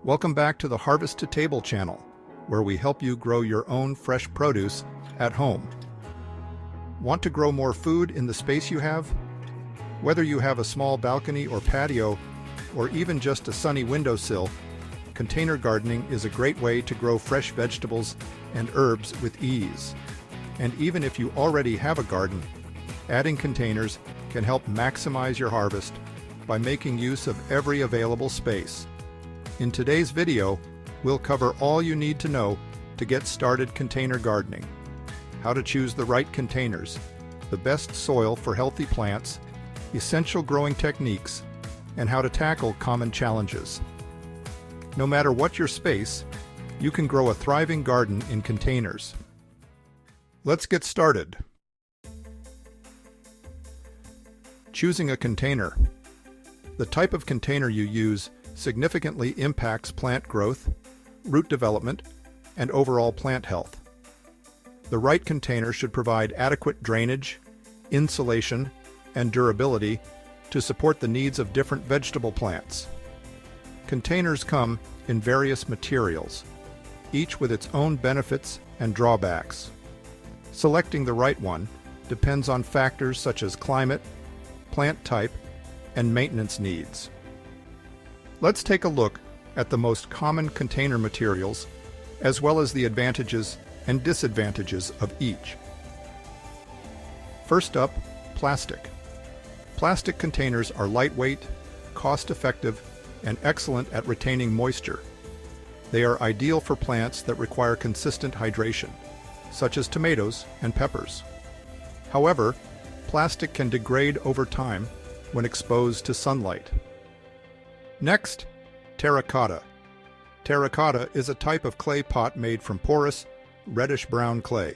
Welcome back to the Harvest to Table channel, where we help you grow your own fresh produce at home. Want to grow more food in the space you have? Whether you have a small balcony or patio, or even just a sunny windowsill, container gardening is a great way to grow fresh vegetables and herbs with ease. And even if you already have a garden, adding containers can help maximize your harvest by making use of every available space. In today's video, we'll cover all you need to know to get started container gardening. How to choose the right containers, the best soil for healthy plants, essential growing techniques, and how to tackle common challenges. No matter what your space, you can grow a thriving garden in containers. Let's get started. Choosing a container. The type of container you use significantly impacts plant growth, root development, and overall plant health. The right container should provide adequate drainage, insulation, and durability to support the needs of different vegetable plants. Containers come in various materials, each with its own benefits and drawbacks. Selecting the right one depends on factors such as climate, plant type, and maintenance needs. Let's take a look at the most common container materials, as well as the advantages and disadvantages of each. First up, plastic. Plastic containers are lightweight, cost-effective, and excellent at retaining moisture. They are ideal for plants that require consistent hydration, such as tomatoes and peppers. However, plastic can degrade over time when exposed to sunlight. Next, terracotta. Terracotta is a type of clay pot made from porous, reddish-brown clay.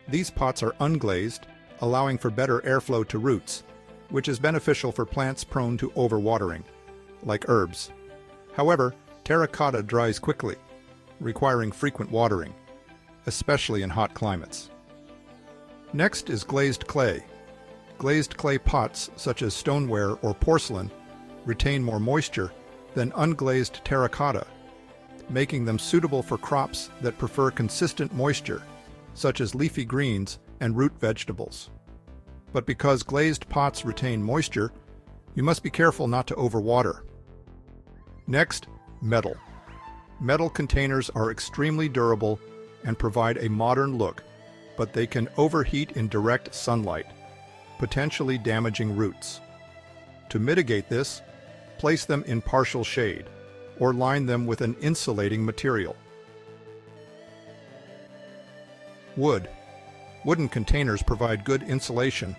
These pots are unglazed, allowing for better airflow to roots, which is beneficial for plants prone to overwatering, like herbs. However, terracotta dries quickly, requiring frequent watering, especially in hot climates. Next is glazed clay. Glazed clay pots, such as stoneware or porcelain, retain more moisture than unglazed terracotta, making them suitable for crops that prefer consistent moisture, such as leafy greens and root vegetables. But because glazed pots retain moisture, you must be careful not to overwater. Next, metal. Metal containers are extremely durable and provide a modern look, but they can overheat in direct sunlight, potentially damaging roots. To mitigate this, place them in partial shade, or line them with an insulating material. Wood. Wooden containers provide good insulation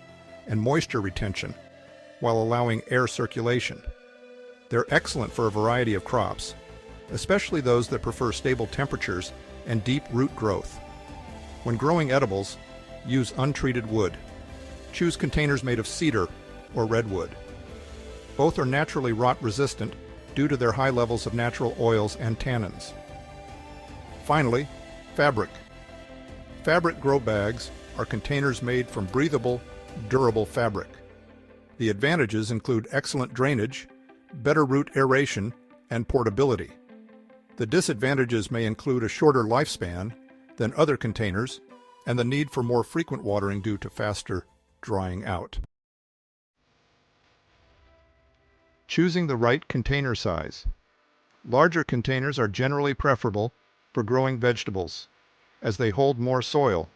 and moisture retention while allowing air circulation. They're excellent for a variety of crops, especially those that prefer stable temperatures and deep root growth. When growing edibles, use untreated wood. Choose containers made of cedar or redwood. Both are naturally rot-resistant due to their high levels of natural oils and tannins. Finally, fabric. Fabric grow bags are containers made from breathable, durable fabric. The advantages include excellent drainage, better root aeration, and portability. The disadvantages may include a shorter lifespan than other containers and the need for more frequent watering due to faster drying out. Choosing the right container size. Larger containers are generally preferable for growing vegetables, as they hold more soil,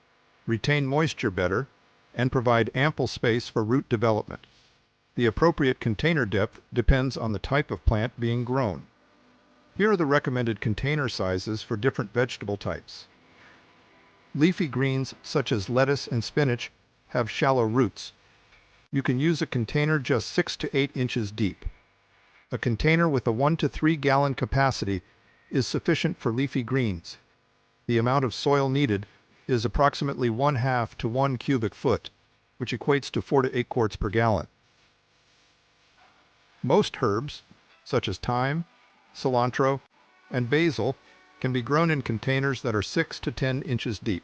retain moisture better, and provide ample space for root development. The appropriate container depth depends on the type of plant being grown. Here are the recommended container sizes for different vegetable types. Leafy greens such as lettuce and spinach have shallow roots. You can use a container just 6 to 8 inches deep. A container with a 1 to 3 gallon capacity is sufficient for leafy greens. The amount of soil needed is approximately 1/2 to 1 cubic foot, which equates to 4 to 8 quarts per gallon. Most herbs, such as thyme, cilantro, and basil, can be grown in containers that are 6 to 10 inches deep.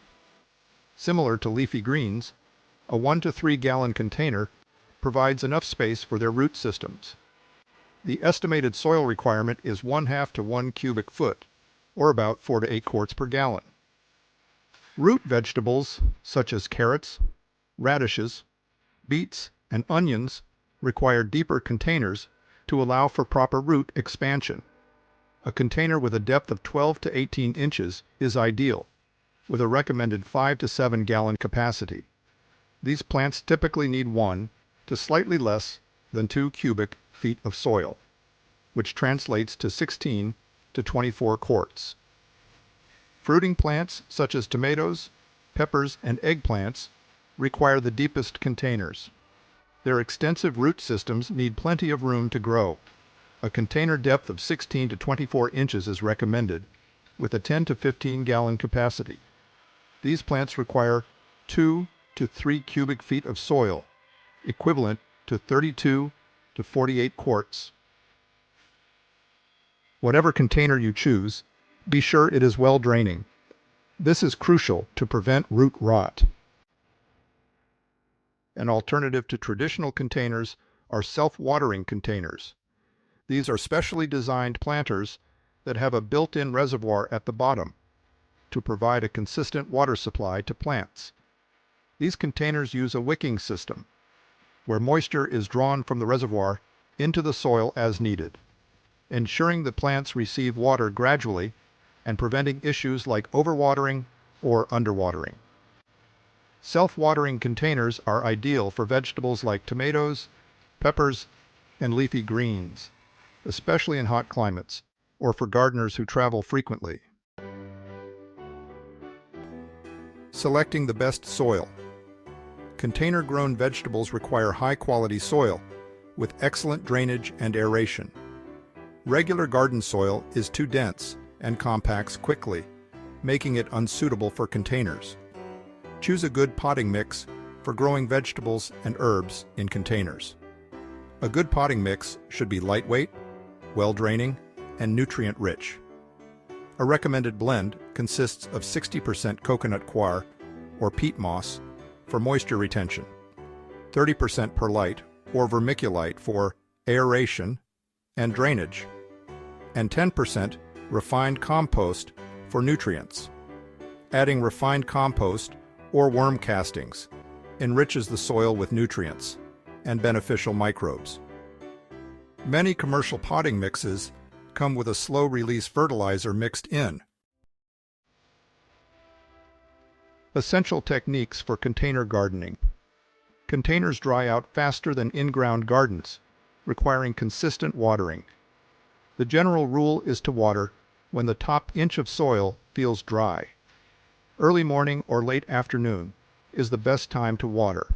Similar to leafy greens, a 1 to 3 gallon container provides enough space for their root systems. The estimated soil requirement is 1/2 to 1 cubic foot, or about 4 to 8 quarts per gallon. Root vegetables, such as carrots, radishes, beets, and onions, require deeper containers to allow for proper root expansion. A container with a depth of 12 to 18 inches is ideal, with a recommended 5 to 7 gallon capacity. These plants typically need 1 to slightly less than 2 cubic feet of soil, which translates to 16 to 24 quarts. Fruiting plants such as tomatoes, peppers, and eggplants require the deepest containers. Their extensive root systems need plenty of room to grow. A container depth of 16 to 24 inches is recommended, with a 10 to 15 gallon capacity. These plants require 2 to 3 cubic feet of soil, equivalent to 32 to 48 quarts. Whatever container you choose, be sure it is well draining. This is crucial to prevent root rot. An alternative to traditional containers are self-watering containers. These are specially designed planters that have a built-in reservoir at the bottom to provide a consistent water supply to plants. These containers use a wicking system, where moisture is drawn from the reservoir into the soil as needed, ensuring the plants receive water gradually and preventing issues like overwatering or underwatering. Self-watering containers are ideal for vegetables like tomatoes, peppers, and leafy greens, especially in hot climates, or for gardeners who travel frequently. Selecting the best soil. Container-grown vegetables require high-quality soil with excellent drainage and aeration. Regular garden soil is too dense and compacts quickly, making it unsuitable for containers. Choose a good potting mix for growing vegetables and herbs in containers. A good potting mix should be lightweight, well-draining, and nutrient-rich. A recommended blend consists of 60% coconut coir or peat moss for moisture retention, 30% perlite or vermiculite for aeration and drainage, and 10% refined compost for nutrients. Adding refined compost or worm castings enriches the soil with nutrients and beneficial microbes. Many commercial potting mixes come with a slow-release fertilizer mixed in. Essential techniques for container gardening. Containers dry out faster than in-ground gardens, requiring consistent watering. The general rule is to water when the top inch of soil feels dry. Early morning or late afternoon is the best time to water.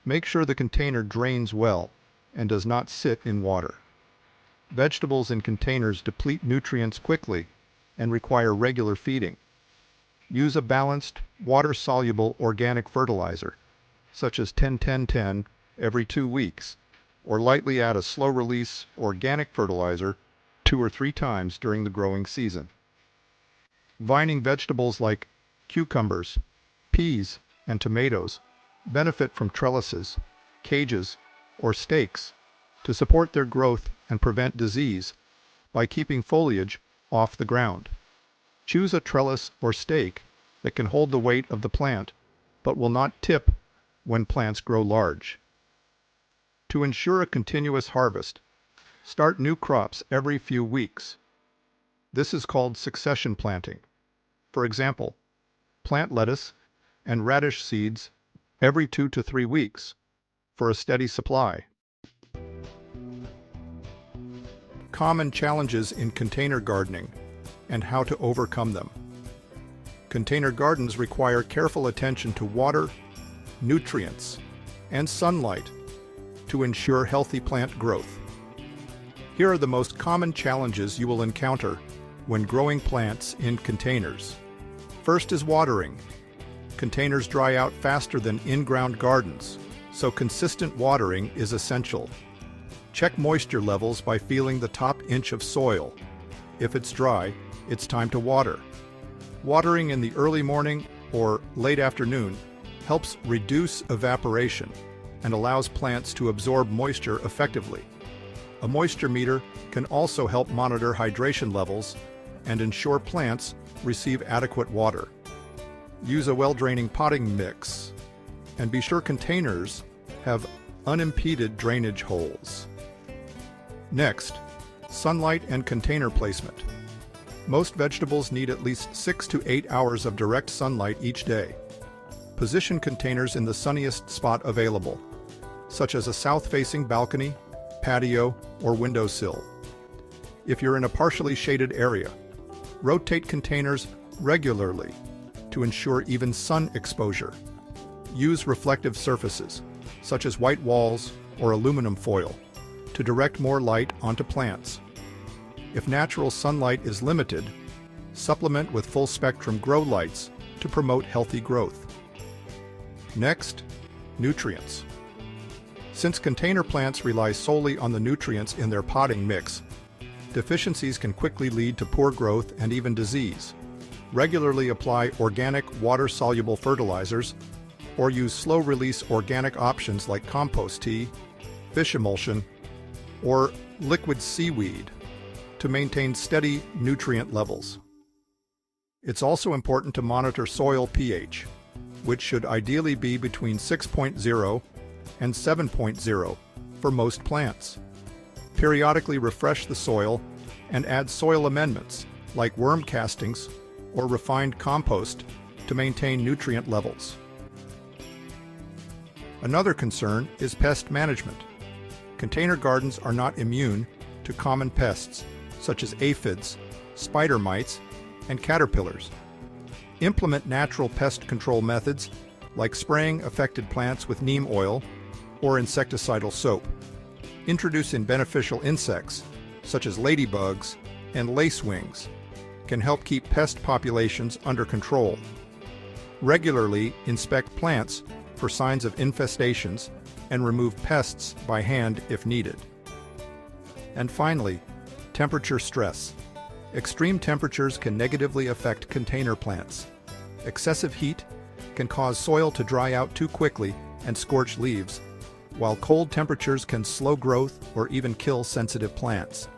Make sure the container drains well and does not sit in water. Vegetables in containers deplete nutrients quickly and require regular feeding. Use a balanced, water-soluble organic fertilizer, such as 10-10-10 every 2 weeks, or lightly add a slow-release organic fertilizer 2 or 3 times during the growing season. Vining vegetables like cucumbers, peas, and tomatoes benefit from trellises, cages, or stakes to support their growth and prevent disease by keeping foliage off the ground. Choose a trellis or stake that can hold the weight of the plant but will not tip when plants grow large. To ensure a continuous harvest, start new crops every few weeks. This is called succession planting. For example, plant lettuce and radish seeds every 2 to 3 weeks for a steady supply. Common challenges in container gardening and how to overcome them. Container gardens require careful attention to water, nutrients, and sunlight to ensure healthy plant growth. Here are the most common challenges you will encounter when growing plants in containers. First is watering. Containers dry out faster than in-ground gardens, so consistent watering is essential. Check moisture levels by feeling the top inch of soil. If it's dry, it's time to water. Watering in the early morning or late afternoon helps reduce evaporation and allows plants to absorb moisture effectively. A moisture meter can also help monitor hydration levels and ensure plants receive adequate water. Use a well-draining potting mix, and be sure containers have unimpeded drainage holes. Next, sunlight and container placement. Most vegetables need at least 6 to 8 hours of direct sunlight each day. Position containers in the sunniest spot available, such as a south-facing balcony, patio, or windowsill. If you're in a partially shaded area, rotate containers regularly to ensure even sun exposure. Use reflective surfaces, such as white walls or aluminum foil, to direct more light onto plants. If natural sunlight is limited, supplement with full-spectrum grow lights to promote healthy growth. Next, nutrients. Since container plants rely solely on the nutrients in their potting mix, deficiencies can quickly lead to poor growth and even disease. Regularly apply organic, water-soluble fertilizers, or use slow-release organic options like compost tea, fish emulsion, or liquid seaweed to maintain steady nutrient levels. It's also important to monitor soil pH, which should ideally be between 6.0 and 7.0 for most plants. Periodically refresh the soil and add soil amendments like worm castings or refined compost to maintain nutrient levels. Another concern is pest management. Container gardens are not immune to common pests such as aphids, spider mites, and caterpillars. Implement natural pest control methods like spraying affected plants with neem oil or insecticidal soap. Introduce in beneficial insects such as ladybugs and lacewings can help keep pest populations under control. Regularly inspect plants for signs of infestations and remove pests by hand if needed. And finally, temperature stress. Extreme temperatures can negatively affect container plants. Excessive heat can cause soil to dry out too quickly and scorch leaves, while cold temperatures can slow growth or even kill sensitive plants.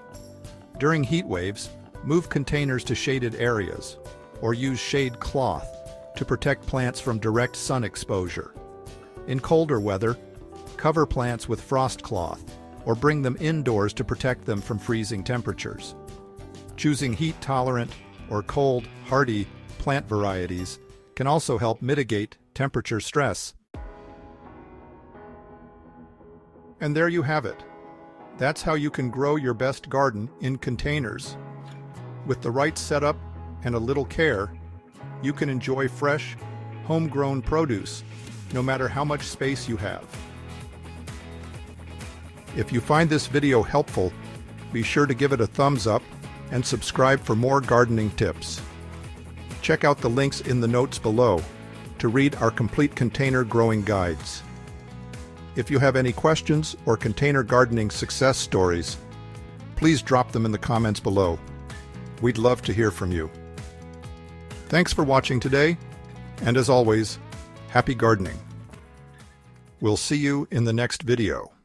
During heat waves, move containers to shaded areas or use shade cloth to protect plants from direct sun exposure. In colder weather, cover plants with frost cloth or bring them indoors to protect them from freezing temperatures. Choosing heat-tolerant or cold, hardy plant varieties can also help mitigate temperature stress. And there you have it. That's how you can grow your best garden in containers. With the right setup and a little care, you can enjoy fresh, homegrown produce, no matter how much space you have. If you find this video helpful, be sure to give it a thumbs up and subscribe for more gardening tips. Check out the links in the notes below to read our complete container growing guides. If you have any questions or container gardening success stories, please drop them in the comments below. We'd love to hear from you. Thanks for watching today, and as always, happy gardening. We'll see you in the next video.